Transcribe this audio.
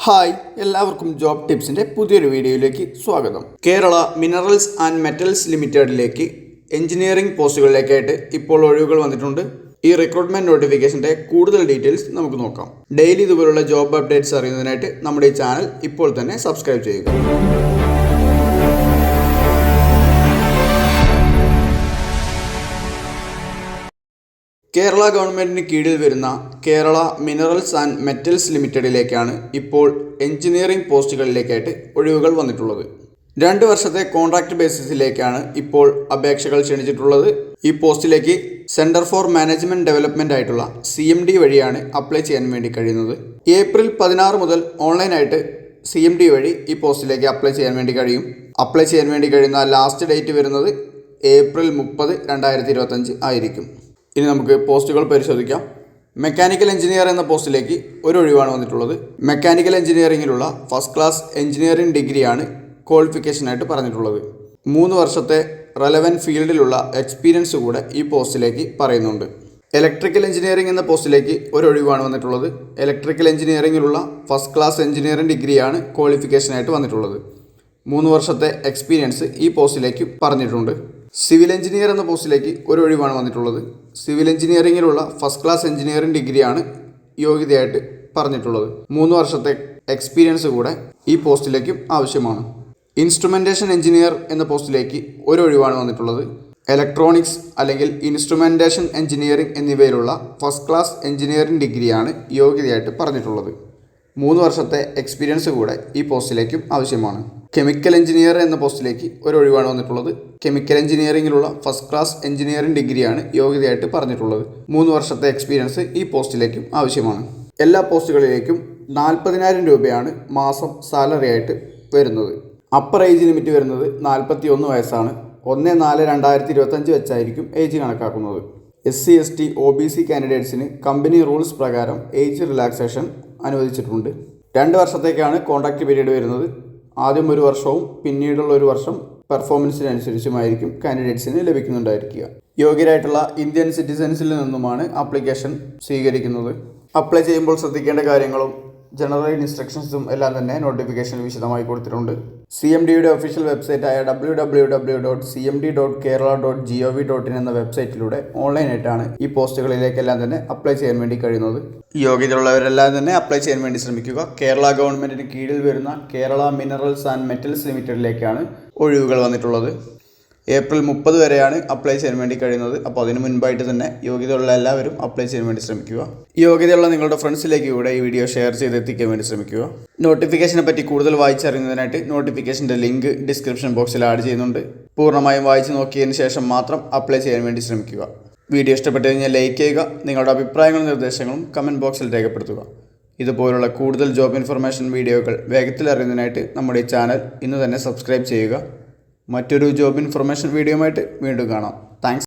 Hi, എല്ലാവർക്കും job ടിപ്സിൻ്റെ പുതിയൊരു വീഡിയോയിലേക്ക് സ്വാഗതം. കേരള മിനറൽസ് ആൻഡ് മെറ്റൽസ് ലിമിറ്റഡിലേക്ക് എഞ്ചിനീയറിംഗ് പോസ്റ്റുകളിലേക്കായിട്ട് ഇപ്പോൾ ഒഴിവുകൾ വന്നിട്ടുണ്ട്. ഈ റിക്രൂട്ട്മെന്റ് നോട്ടിഫിക്കേഷൻ്റെ കൂടുതൽ ഡീറ്റെയിൽസ് നമുക്ക് നോക്കാം. ഡെയിലി ഇതുപോലുള്ള ജോബ് അപ്ഡേറ്റ്സ് അറിയുന്നതിനായിട്ട് നമ്മുടെ ഈ ചാനൽ ഇപ്പോൾ തന്നെ സബ്സ്ക്രൈബ് ചെയ്യുക. കേരള ഗവൺമെൻറ്റിന് കീഴിൽ വരുന്ന കേരള മിനറൽസ് ആൻഡ് മെറ്റൽസ് ലിമിറ്റഡിലേക്കാണ് ഇപ്പോൾ എഞ്ചിനീയറിംഗ് പോസ്റ്റുകളിലേക്കായിട്ട് ഒഴിവുകൾ വന്നിട്ടുള്ളത്. 2 വർഷത്തെ കോൺട്രാക്ട് ബേസിസിലേക്കാണ് ഇപ്പോൾ അപേക്ഷകൾ ക്ഷണിച്ചിട്ടുള്ളത്. ഈ പോസ്റ്റിലേക്ക് സെൻറ്റർ ഫോർ മാനേജ്മെൻറ്റ് ഡെവലപ്മെൻ്റ് ആയിട്ടുള്ള CMD വഴിയാണ് അപ്ലൈ ചെയ്യാൻ വേണ്ടി കഴിയുന്നത്. ഏപ്രിൽ 16 മുതൽ ഓൺലൈനായിട്ട് CMD വഴി ഈ പോസ്റ്റിലേക്ക് അപ്ലൈ ചെയ്യാൻ വേണ്ടി കഴിയും. അപ്ലൈ ചെയ്യാൻ വേണ്ടി കഴിയുന്ന ലാസ്റ്റ് ഡേറ്റ് വരുന്നത് ഏപ്രിൽ 30, 2025 ആയിരിക്കും. ഇനി നമുക്ക് പോസ്റ്റുകൾ പരിശോധിക്കാം. മെക്കാനിക്കൽ എഞ്ചിനീയർ എന്ന പോസ്റ്റിലേക്ക് ഒരു ഒഴിവാണ് വന്നിട്ടുള്ളത്. മെക്കാനിക്കൽ എഞ്ചിനീയറിംഗിലുള്ള ഫസ്റ്റ് ക്ലാസ് എഞ്ചിനീയറിംഗ് ഡിഗ്രിയാണ് ക്വാളിഫിക്കേഷനായിട്ട് പറഞ്ഞിട്ടുള്ളത്. 3 വർഷത്തെ റെലവൻറ്റ് ഫീൽഡിലുള്ള എക്സ്പീരിയൻസ് കൂടെ ഈ പോസ്റ്റിലേക്ക് പറയുന്നുണ്ട്. ഇലക്ട്രിക്കൽ എഞ്ചിനീയറിംഗ് എന്ന പോസ്റ്റിലേക്ക് ഒരു ഒഴിവാണ് വന്നിട്ടുള്ളത്. ഇലക്ട്രിക്കൽ എഞ്ചിനീയറിംഗിലുള്ള ഫസ്റ്റ് ക്ലാസ് എഞ്ചിനീയറിംഗ് ഡിഗ്രിയാണ് ക്വാളിഫിക്കേഷനായിട്ട് വന്നിട്ടുള്ളത്. 3 വർഷത്തെ എക്സ്പീരിയൻസ് ഈ പോസ്റ്റിലേക്ക് പറഞ്ഞിട്ടുണ്ട്. സിവിൽ എഞ്ചിനീയർ എന്ന പോസ്റ്റിലേക്ക് ഒരു ഒഴിവാണ് വന്നിട്ടുള്ളത്. സിവിൽ എഞ്ചിനീയറിംഗിലുള്ള ഫസ്റ്റ് ക്ലാസ് എഞ്ചിനീയറിംഗ് ഡിഗ്രിയാണ് യോഗ്യതയായിട്ട് പറഞ്ഞിട്ടുള്ളത്. 3 വർഷത്തെ എക്സ്പീരിയൻസ് കൂടെ ഈ പോസ്റ്റിലേക്കും ആവശ്യമാണ്. ഇൻസ്ട്രുമെൻറ്റേഷൻ എഞ്ചിനീയർ എന്ന പോസ്റ്റിലേക്ക് ഒരു ഒഴിവാണ് വന്നിട്ടുള്ളത്. ഇലക്ട്രോണിക്സ് അല്ലെങ്കിൽ ഇൻസ്ട്രുമെൻറ്റേഷൻ എഞ്ചിനീയറിംഗ് എന്നിവയിലുള്ള ഫസ്റ്റ് ക്ലാസ് എഞ്ചിനീയറിംഗ് ഡിഗ്രിയാണ് യോഗ്യതയായിട്ട് പറഞ്ഞിട്ടുള്ളത്. 3 വർഷത്തെ എക്സ്പീരിയൻസ് കൂടെ ഈ പോസ്റ്റിലേക്കും ആവശ്യമാണ്. കെമിക്കൽ എഞ്ചിനീയർ എന്ന പോസ്റ്റിലേക്ക് ഒരു ഒഴിവാണ് വന്നിട്ടുള്ളത്. കെമിക്കൽ എഞ്ചിനീയറിംഗിലുള്ള ഫസ്റ്റ് ക്ലാസ് എഞ്ചിനീയറിംഗ് ഡിഗ്രിയാണ് യോഗ്യതയായിട്ട് പറഞ്ഞിട്ടുള്ളത്. 3 വർഷത്തെ എക്സ്പീരിയൻസ് ഈ പോസ്റ്റിലേക്കും ആവശ്യമാണ്. എല്ലാ പോസ്റ്റുകളിലേക്കും 40,000 രൂപയാണ് മാസം സാലറി ആയിട്ട് വരുന്നത്. അപ്പർ ഏജ് ലിമിറ്റ് വരുന്നത് 41 വയസ്സാണ്. 1/4/2025 വെച്ചായിരിക്കും ഏജ് കണക്കാക്കുന്നത്. SC, ST, OBC കാൻഡിഡേറ്റ്സിന് കമ്പനി റൂൾസ് പ്രകാരം ഏജ് റിലാക്സേഷൻ അനുവദിച്ചിട്ടുണ്ട്. 2 വർഷത്തേക്കാണ് കോൺട്രാക്ട് പീരീഡ് വരുന്നത്. ആദ്യം 1 വർഷവും പിന്നീടുള്ള 1 വർഷം പെർഫോമൻസിനനുസരിച്ചുമായിരിക്കും കാൻഡിഡേറ്റ്സിന് ലഭിക്കുന്നുണ്ടായിരിക്കുക. യോഗ്യരായിട്ടുള്ള ഇന്ത്യൻ സിറ്റിസൻസിൽ നിന്നുമാണ് ആപ്ലിക്കേഷൻ സ്വീകരിക്കുന്നത്. അപ്ലൈ ചെയ്യുമ്പോൾ ശ്രദ്ധിക്കേണ്ട കാര്യങ്ങളും ജനറൽ ഇൻസ്ട്രക്ഷൻസും എല്ലാം തന്നെ നോട്ടിഫിക്കേഷൻ വിശദമായി കൊടുത്തിട്ടുണ്ട്. CMDയുടെ ഒഫീഷ്യൽ വെബ്സൈറ്റായ www.cmd.kerala.gov.in എന്ന വെബ്സൈറ്റിലൂടെ ഓൺലൈനായിട്ടാണ് ഈ പോസ്റ്റുകളിലേക്കെല്ലാം തന്നെ അപ്ലൈ ചെയ്യാൻ വേണ്ടി കഴിയുന്നത്. യോഗ്യതയുള്ളവരെല്ലാം തന്നെ അപ്ലൈ ചെയ്യാൻ വേണ്ടി ശ്രമിക്കുക. കേരള ഗവൺമെൻറ്റിന് കീഴിൽ വരുന്ന കേരള മിനറൽസ് ആൻഡ് മെറ്റൽസ് ലിമിറ്റഡിലേക്കാണ് ഒഴിവുകൾ വന്നിട്ടുള്ളത്. ഏപ്രിൽ 30 വരെയാണ് അപ്ലൈ ചെയ്യാൻ വേണ്ടി കഴിയുന്നത്. അപ്പോൾ അതിന് മുൻപായിട്ട് തന്നെ യോഗ്യതയുള്ള എല്ലാവരും അപ്ലൈ ചെയ്യാൻ വേണ്ടി ശ്രമിക്കുക. യോഗ്യതയുള്ള നിങ്ങളുടെ ഫ്രണ്ട്സിലേക്ക് കൂടെ ഈ വീഡിയോ ഷെയർ ചെയ്തെത്തിക്കാൻ വേണ്ടി ശ്രമിക്കുക. നോട്ടിഫിക്കേഷനെ പറ്റി കൂടുതൽ വായിച്ചറിയുന്നതിനായിട്ട് നോട്ടിഫിക്കേഷൻ്റെ ലിങ്ക് ഡിസ്ക്രിപ്ഷൻ ബോക്സിൽ ആഡ് ചെയ്യുന്നുണ്ട്. പൂർണ്ണമായും വായിച്ച് നോക്കിയതിന് ശേഷം മാത്രം അപ്ലൈ ചെയ്യാൻ വേണ്ടി ശ്രമിക്കുക. വീഡിയോ ഇഷ്ടപ്പെട്ടു കഴിഞ്ഞാൽ ലൈക്ക് ചെയ്യുക. നിങ്ങളുടെ അഭിപ്രായങ്ങളും നിർദ്ദേശങ്ങളും കമൻറ്റ് ബോക്സിൽ രേഖപ്പെടുത്തുക. ഇതുപോലുള്ള കൂടുതൽ ജോബ് ഇൻഫർമേഷൻ വീഡിയോകൾ വേഗത്തിൽ അറിയുന്നതിനായിട്ട് നമ്മുടെ ഈ ചാനൽ ഇന്ന് തന്നെ സബ്സ്ക്രൈബ് ചെയ്യുക. മറ്റൊരു ജോബ് ഇൻഫർമേഷൻ വീഡിയോയുമായിട്ട് വീണ്ടും കാണാം.